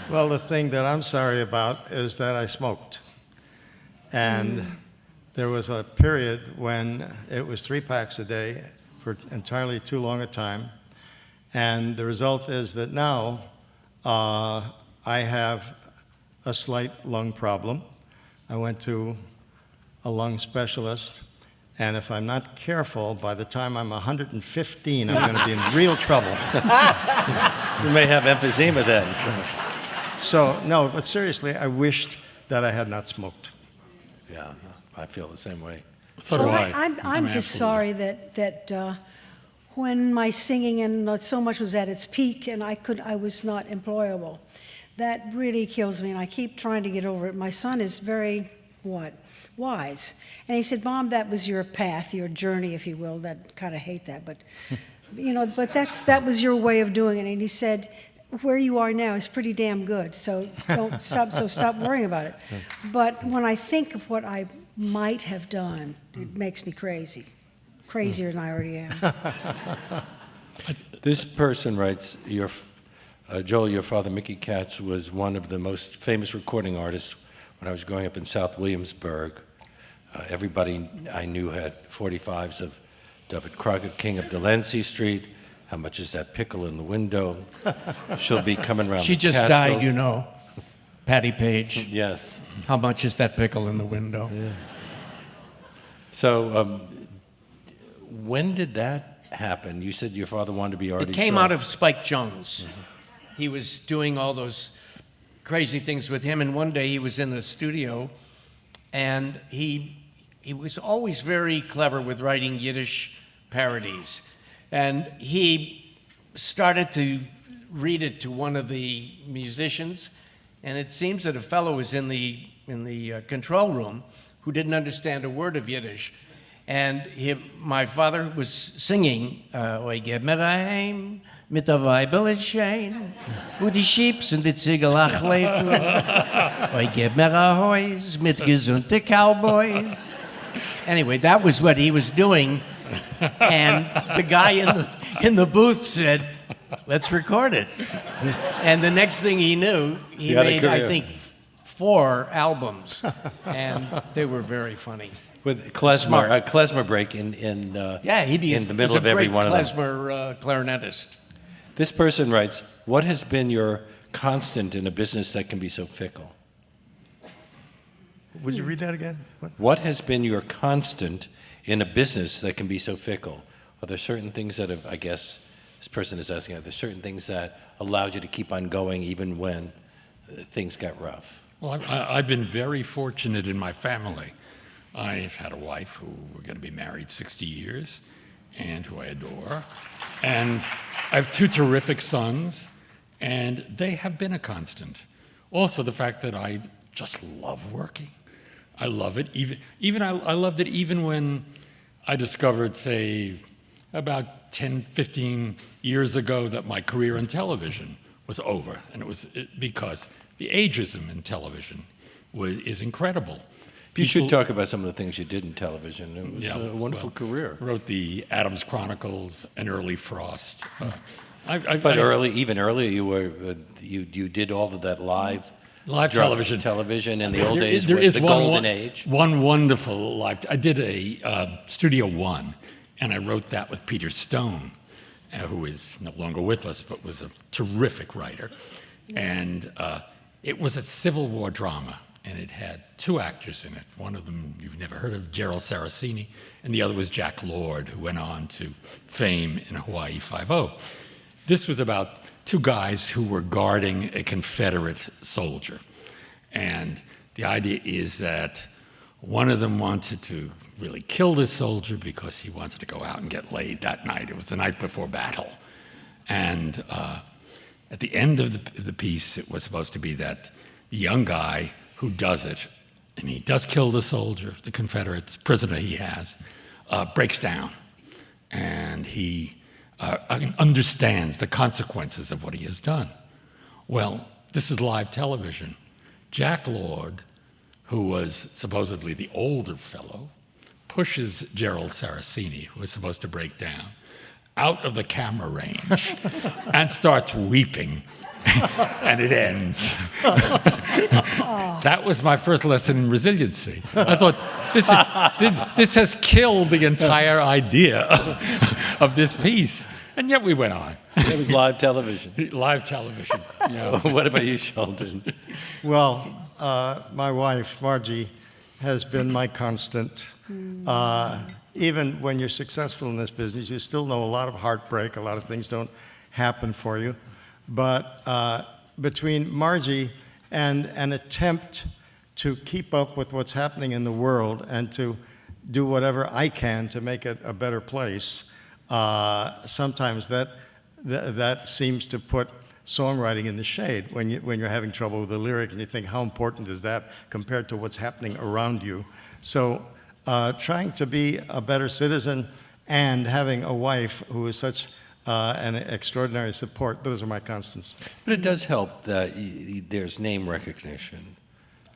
Well, the thing that I'm sorry about is that I smoked. And there was a period when it was 3 packs a day for entirely too long a time. And the result is that now I have a slight lung problem. I went to a lung specialist, and if I'm not careful, by the time I'm 115, I'm going to be in real trouble. You may have emphysema then. So, no, but seriously, I wished that I had not smoked. Yeah, I feel the same way. So do I. I'm just sorry that when my singing and so much was at its peak and I was not employable. That really kills me, and I keep trying to get over it. My son is very, wise. And he said, Mom, that was your path, your journey, if you will. That kind of hate that, but but that was your way of doing it. And he said, where you are now is pretty damn good. So stop worrying about it. But when I think of what I might have done, it makes me crazy. Crazier than I already am. This person writes, Joel, your father, Mickey Katz, was one of the most famous recording artists when I was growing up in South Williamsburg. Everybody I knew had 45s of David Crockett, King of Delancey Street. How much is that pickle in the window? She'll be coming around. She just died, you know. Patty Page. Yes. How much is that pickle in the window? Yeah. So, when did that happen? You said your father wanted to be Artie It came Shaw. out of Spike Jones. He was doing all those crazy things with him, and one day he was in the studio, and he was always very clever with writing Yiddish parodies. And he started to read it to one of the musicians, and it seems that a fellow was in the control room who didn't understand a word of Yiddish. And my father was singing, Oi geb mir heim, mit der Weibel schein, wo die Schiebs und die Ziegelach laufen. Oi geb mir a Häus, mit gesunde Cowboys. Anyway, that was what he was doing. And the guy in the booth said, let's record it. And the next thing he knew, he had a made, I career. think, 4 albums. And they were very funny. With klezmer, a klezmer break in Yeah, he in the middle of every one of them. klezmer clarinetist. This person writes, what has been your constant in a business that can be so fickle? Would you read that again? What? What has been your constant in a business that can be so fickle? Are there certain things that have, I guess, this person is asking, are there certain things that allowed you to keep on going even when things got rough? Well, I've been very fortunate in my family. I've had a wife who we're going to be married 60 years and who I adore. And I have 2 terrific sons, and they have been a constant. Also, the fact that I just love working. I love it. I loved it even when I discovered, say, about 10, 15 years ago that my career in television was over. And it was because the ageism in television is incredible. You should talk about some of the things you did in television. It was Yeah, a wonderful career. Wrote the Adams Chronicles and Early Frost. But even earlier, you did all of that live television in the old days, There with is the one golden age. One wonderful live. I did a Studio One, and I wrote that with Peter Stone, who is no longer with us, but was a terrific writer. And it was a Civil War drama, and it had 2 actors in it. One of them you've never heard of, Gerald Saraceni, and the other was Jack Lord, who went on to fame in Hawaii Five-0. This was about 2 guys who were guarding a Confederate soldier. And the idea is that one of them wanted to really kill this soldier because he wanted to go out and get laid that night. It was the night before battle. And at the end of the piece, it was supposed to be that the young guy who does it, and he does kill the soldier, the Confederate prisoner he has, breaks down. And he understands the consequences of what he has done. Well, this is live television. Jack Lord, who was supposedly the older fellow, pushes Gerald Saraceni, who was supposed to break down, out of the camera range and starts weeping, and it ends. That was my first lesson in resiliency. I thought, this has killed the entire idea of this piece. And yet we went on. It was live television. Live television. Yeah. What about you, Sheldon? Well, my wife, Margie, has been my constant. Even when you're successful in this business, you still know a lot of heartbreak, a lot of things don't happen for you. But between Margie and an attempt to keep up with what's happening in the world and to do whatever I can to make it a better place, sometimes that seems to put songwriting in the shade when you're having trouble with the lyric and you think, how important is that compared to what's happening around you? So trying to be a better citizen and having a wife who is such an extraordinary support, those are my constants. But it does help that there's name recognition.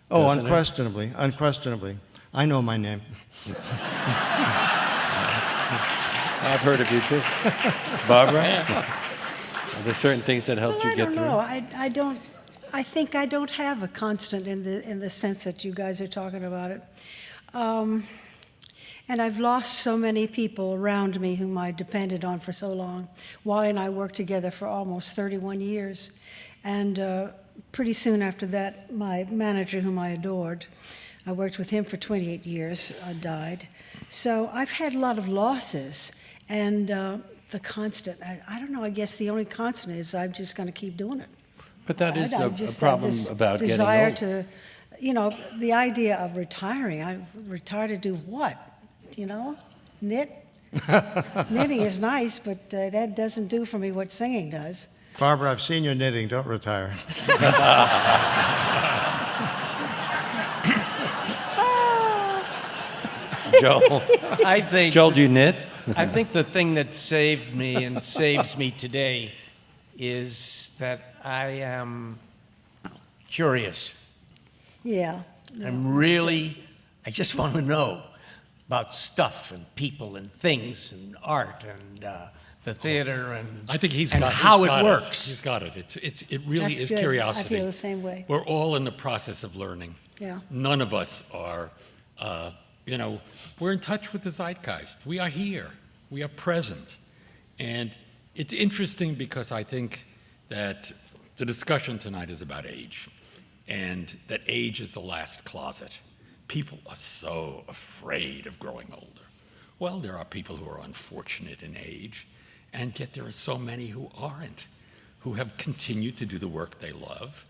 Oh, doesn't it? unquestionably, unquestionably. I know my name. I've heard of you too. Barbara? Are there certain things that helped you I get don't through? know. I think I don't have a constant in the sense that you guys are talking about it. And I've lost so many people around me whom I depended on for so long. Wally and I worked together for almost 31 years. And pretty soon after that, my manager, whom I adored, I worked with him for 28 years, died. So I've had a lot of losses. And the constant, I don't know, I guess the only constant is I'm just going to keep doing it. But that is I a just have problem this about getting desire old. to, the idea of retiring. I retire to do what? Knit? Knitting is nice, but that doesn't do for me what singing does. Barbara, I've seen your knitting. Don't retire. Joel, I think Joel, do you knit? I think the thing that saved me and saves me today is that I am curious. Yeah. I just want to know about stuff and people and things and art and the theater and, I think how it works. He's got it. It really That's is good. curiosity. I feel the same way. We're all in the process of learning. Yeah. None of us are, we're in touch with the zeitgeist. We are here. We are present. And it's interesting because I think that the discussion tonight is about age, and that age is the last closet. People are so afraid of growing older. Well, there are people who are unfortunate in age, and yet there are so many who aren't, who have continued to do the work they love,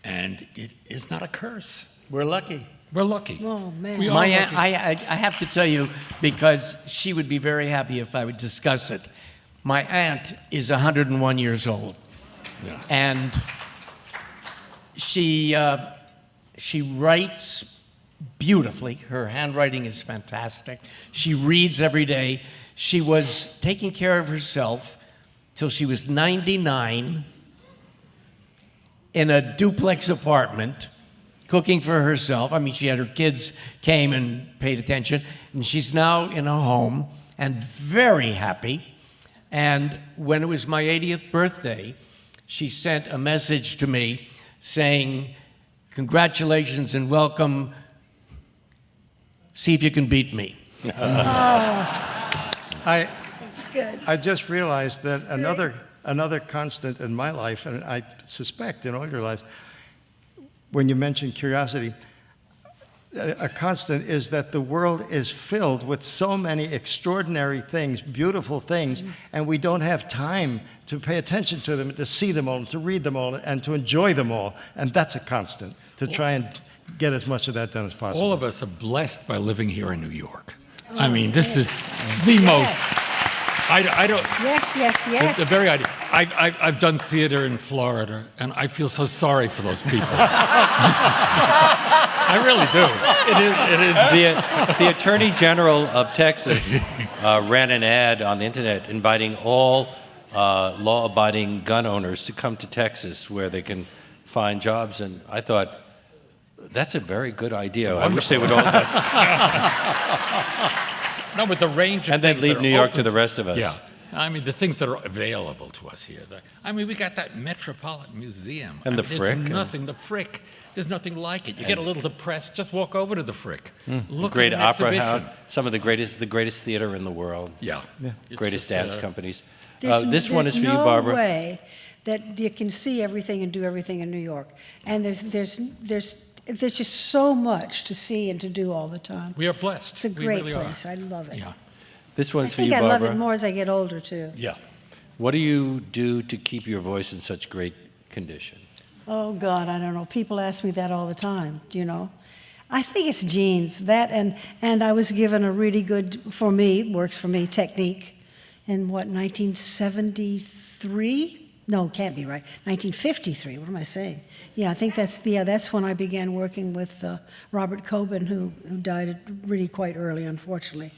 and it is not a curse. We're lucky. We're lucky. Oh, man. We are My lucky. aunt, I have to tell you, because she would be very happy if I would discuss it. My aunt is 101 years old, Yeah. and she writes beautifully. Her handwriting is fantastic. She reads every day. She was taking care of herself till she was 99 in a duplex apartment, cooking for herself. I mean, she had her kids came and paid attention, and she's now in a home and very happy. And when it was my 80th birthday, she sent a message to me saying, "Congratulations and welcome. See if you can beat me." I just realized that another constant in my life, and I suspect in all your lives, when you mention curiosity, a constant is that the world is filled with so many extraordinary things, beautiful things, and we don't have time to pay attention to them, to see them all, to read them all, and to enjoy them all. And that's a constant, to try and get as much of that done as possible. All of us are blessed by living here in New York. I mean, this is the most. I don't. Yes. The very idea. I've done theater in Florida, and I feel so sorry for those people. I really do. It is. The Attorney General of Texas ran an ad on the internet inviting all law-abiding gun owners to come to Texas where they can find jobs, and I thought, that's a very good idea. I wish they would all No, but the range of and then things leave that are New York open to the rest of us. Yeah. I mean, the things that are available to us here. We got that Metropolitan Museum. And the There's Frick. nothing, the Frick. There's nothing like it. You get a little depressed, just walk over to the Frick. Look Great at an opera exhibition. house, some of the greatest theater in the world. Yeah. It's Greatest just, dance companies. There's, This one is there's for you, Barbara. no way that you can see everything and do everything in New York. And there's just so much to see and to do all the time. We are blessed. It's a We great really are. place. I love it. Yeah. This I one's for think you, I love Barbara. it more as I get older, too. Yeah. What do you do to keep your voice in such great condition? Oh, God, I don't know. People ask me that all the time, I think it's genes. That and I was given a really good, works for me, technique in, 1973? No, it can't be right. 1953, what am I saying? Yeah, I think that's when I began working with Robert Coben, who died really quite early, unfortunately.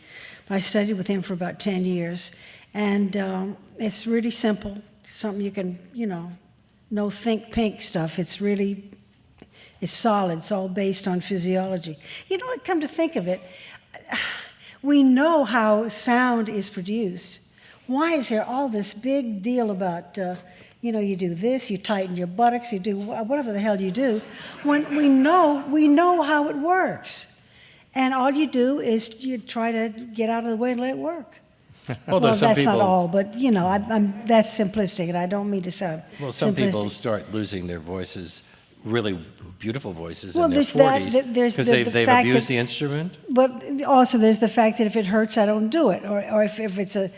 But I studied with him for about 10 years. And it's really simple, something you can, no think pink stuff. It's solid. It's all based on physiology. Come to think of it, we know how sound is produced. Why is there all this big deal about, you do this, you tighten your buttocks, you do whatever the hell you do, when we know how it works. And all you do is you try to get out of the way and let it work. Well, Well, that's not all, but, that's simplistic, and I don't mean to sound Well, some simplistic. people start losing their voices really beautiful voices Well, in their there's that, 40s there's because the they've fact abused that- the instrument? But also, there's the fact that if it hurts, I don't do it. Or if it's a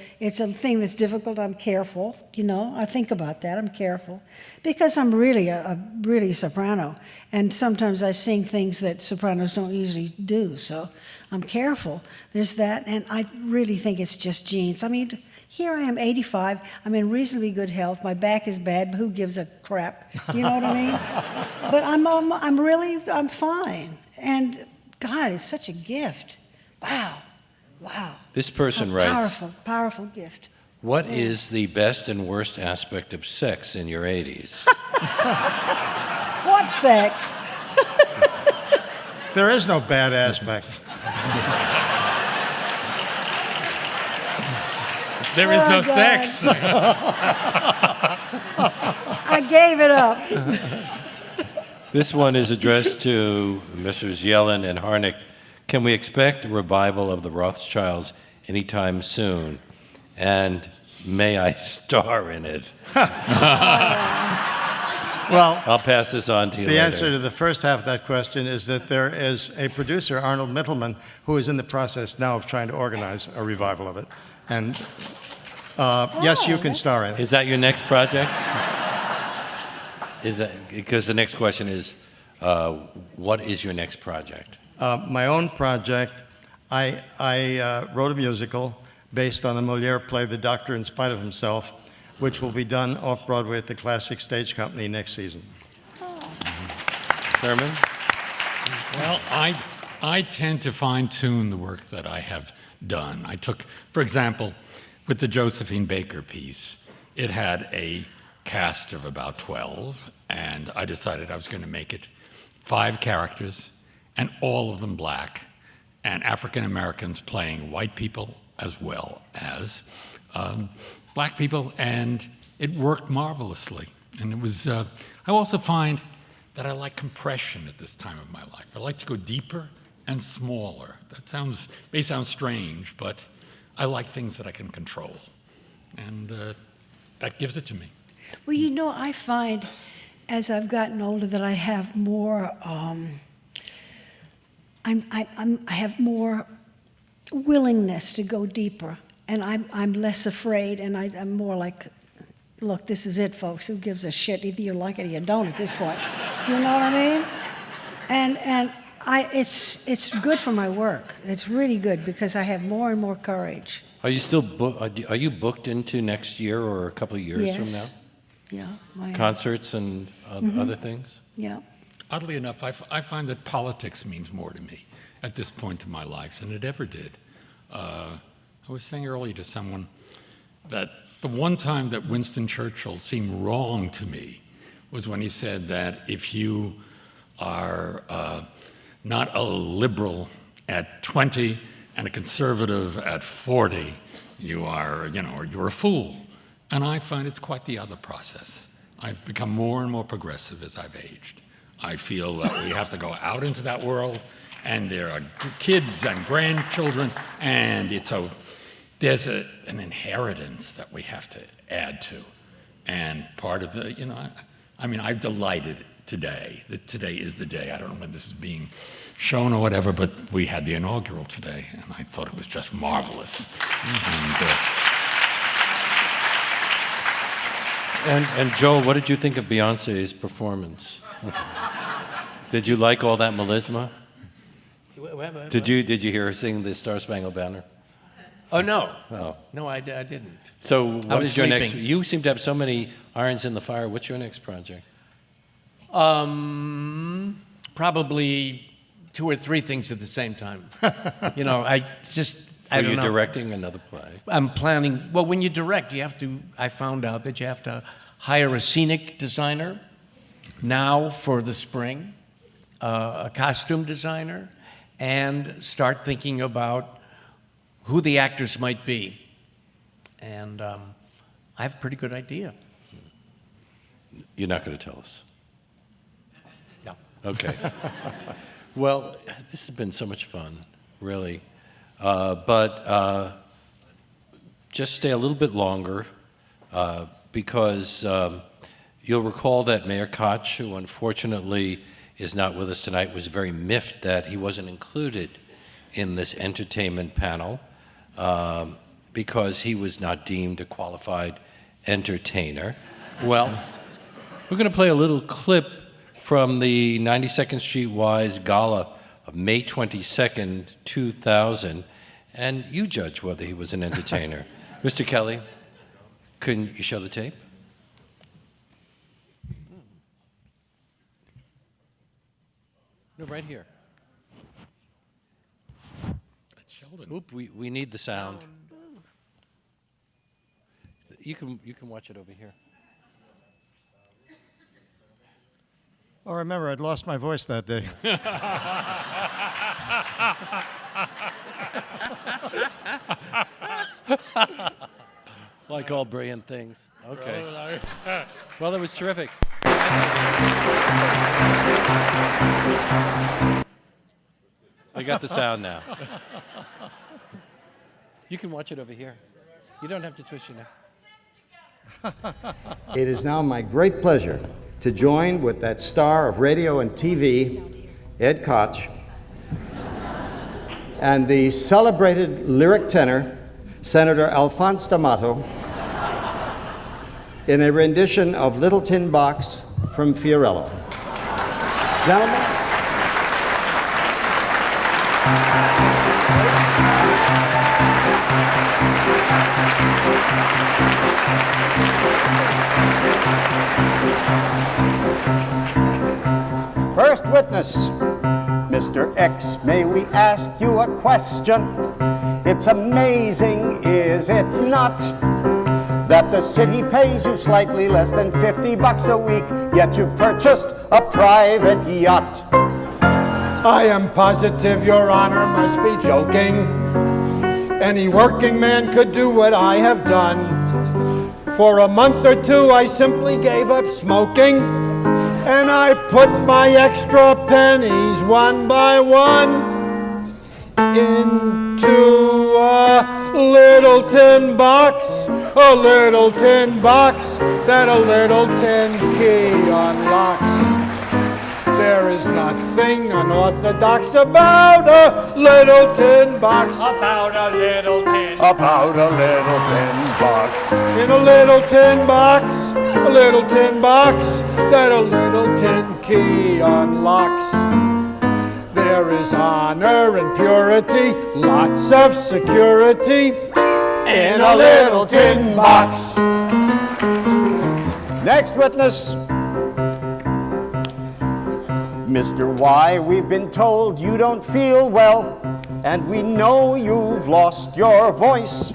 thing that's difficult, I'm careful. You know, I think about that. I'm careful because I'm really a really soprano, and sometimes I sing things that sopranos don't usually do. So I'm careful. There's that, and I really think it's just genes. I mean, here I am, 85. I'm in reasonably good health. My back is bad, but who gives a crap? You know what I mean? But I'm fine. And God, it's such a gift. Wow. This person A writes, powerful gift. what is the best and worst aspect of sex in your 80s? What sex? There is no bad aspect. There is Oh, no God. sex. I gave it up. This one is addressed to Messrs. Yellen and Harnick. Can we expect a revival of the Rothschilds anytime soon? And may I star in it? Well, I'll pass this on to you the later. answer to the first half of that question is that there is a producer, Arnold Mittelman, who is in the process now of trying to organize a revival of it. And yes, you can star in it. Is that your next project? Is that because the next question is, what is your next project? My own project, I wrote a musical based on the Moliere play The Doctor in Spite of Himself, which will be done off-Broadway at the Classic Stage Company next season. Sherman? Well, I tend to fine-tune the work that I have done. I took, for example, with the Josephine Baker piece, it had a cast of about 12, and I decided I was going to make it 5 characters, and all of them black, and African Americans playing white people as well as black people, and it worked marvelously. And it was, I also find that I like compression at this time of my life. I like to go deeper and smaller. That may sound strange, but I like things that I can control. And that gives it to me. Well, you know, I find as I've gotten older that I have more, I have more willingness to go deeper, and I'm less afraid, and I'm more like, look, this is it, folks. Who gives a shit? Either you like it or you don't at this point. You know what I mean? And it's good for my work. It's really good because I have more and more courage. Are you still are you booked into next year or a couple of years from now? Yes. Yeah. Concerts and other things? Yeah. Oddly enough, I find that politics means more to me at this point in my life than it ever did. I was saying earlier to someone that the one time that Winston Churchill seemed wrong to me was when he said that if you are not a liberal at 20 and a conservative at 40, you're a fool. And I find it's quite the other process. I've become more and more progressive as I've aged. I feel that we have to go out into that world, and there are kids and grandchildren, and there's an inheritance that we have to add to. And part of I'm delighted today that today is the day. I don't know when this is being shown or whatever, but we had the inaugural today, and I thought it was just marvelous. And Joel, what did you think of Beyonce's performance? Did you like all that melisma? Did you hear her sing the Star Spangled Banner? Oh, no. Oh. No, I didn't. So what was is your next? sleeping. You seem to have so many irons in the fire. What's your next project? Probably 2 or 3 things at the same time. I Are don't you know. directing another play? I'm planning, well, when you direct, I found out that you have to hire a scenic designer now for the spring, a costume designer, and start thinking about who the actors might be. And I have a pretty good idea. You're not going to tell us. No. Okay. Well, this has been so much fun, really. But just stay a little bit longer because You'll recall that Mayor Koch, who unfortunately is not with us tonight, was very miffed that he wasn't included in this entertainment panel because he was not deemed a qualified entertainer. Well, we're going to play a little clip from the 92nd Street Wise Gala of May 22nd, 2000, and you judge whether he was an entertainer. Mr. Kelly, can you show the tape? No, right here. That's Sheldon. Oop, we need the sound. You can watch it over here. Oh, remember, I'd lost my voice that day. Like all brilliant things. Okay. Well, that was terrific. They got the sound now. You can watch it over here. You don't have to twist your neck. It is now my great pleasure to join with that star of radio and TV, Ed Koch, and the celebrated lyric tenor, Senator Alphonse D'Amato, in a rendition of Little Tin Box from Fiorello. Gentlemen. First witness, Mr. X, may we ask you a question? It's amazing, is it not, that the city pays you slightly less than $50 a week, yet you purchased a private yacht. I am positive Your Honor must be joking. Any working man could do what I have done. For a month or two I simply gave up smoking, and I put my extra pennies one by one into a little tin box, a little tin box that a little tin key unlocks. There is nothing unorthodox about a little tin box. About a little tin. About a little tin box. In a little tin box, a little tin box that a little tin key unlocks. There is honor and purity, lots of security in a little tin box. Next witness. Mr. Y, we've been told you don't feel well, and we know you've lost your voice.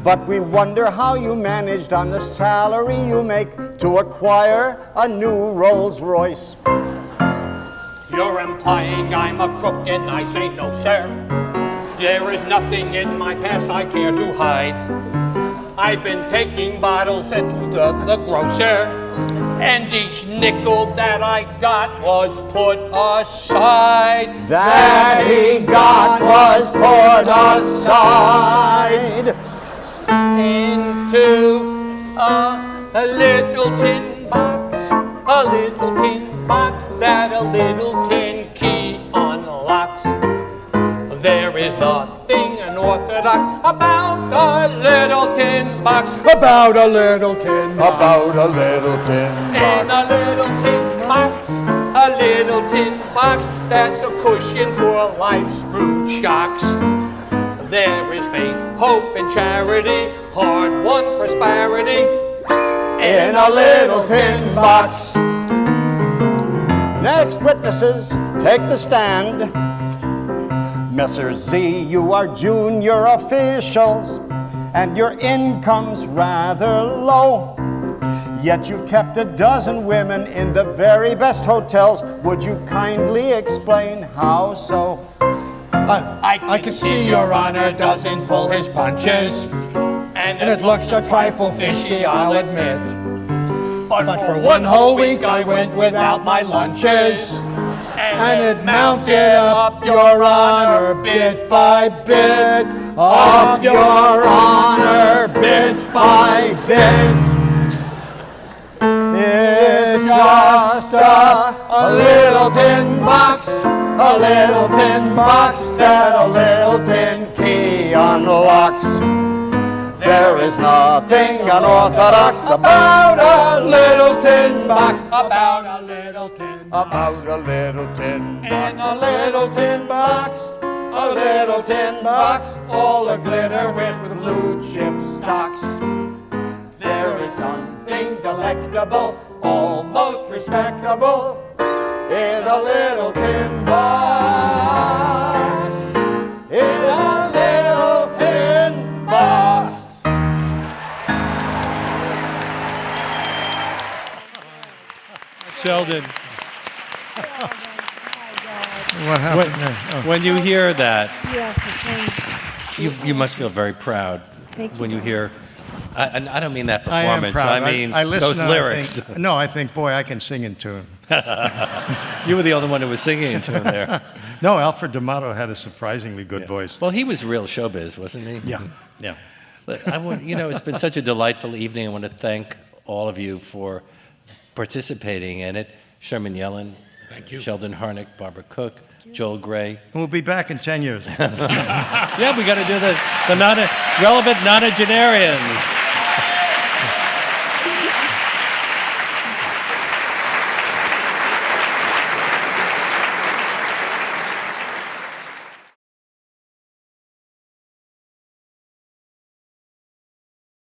But we wonder how you managed on the salary you make to acquire a new Rolls Royce. You're implying I'm a crook, and I say no, sir. There is nothing in my past I care to hide. I've been taking bottles to the grocer, and each nickel that I got was put aside. That he got was put aside Into a little tin box, a little tin box that a little tin key unlocks. There is nothing unorthodox about a little tin box. About a little tin box. about a little tin And a little tin box, a little tin box that's a cushion for life's rude shocks. There is faith, hope, and charity, hard-won prosperity in a little tin box. Next witnesses, take the stand. Messer Z, you are junior officials, and your income's rather low. Yet you've kept a dozen women in the very best hotels. Would you kindly explain how so? I can see Your Honor doesn't pull his punches, and it looks a trifle fishy, I'll admit. But for one whole week I went without my lunches, and it mounted up, Your Honor, bit by bit. Of your honor, bit by bit. just a little tin box, a little tin box that a little tin key unlocks. There is nothing unorthodox about a little tin box, About a little tin about a little tin box, a little tin box, a little tin box, all a glitter with blue chip stocks. There is something delectable, almost respectable, in a little tin box, in a little tin box. Sheldon, What happened there? Oh. when you hear that, Yeah, for you must feel very proud Thank you. when you hear. I don't mean that I am performance. proud. I mean listen those and I lyrics. think- no, I think, boy, I can sing in tune. You were the only one who was singing into him there. No, Alfred D'Amato had a surprisingly good voice. Well, he was real showbiz, wasn't he? Yeah, yeah. It's been such a delightful evening. I want to thank all of you for participating in it. Sherman Yellen, Thank you. Sheldon Harnick, Barbara Cook, Joel Gray. We'll be back in 10 years. Yeah, we got to do the relevant nonagenarians.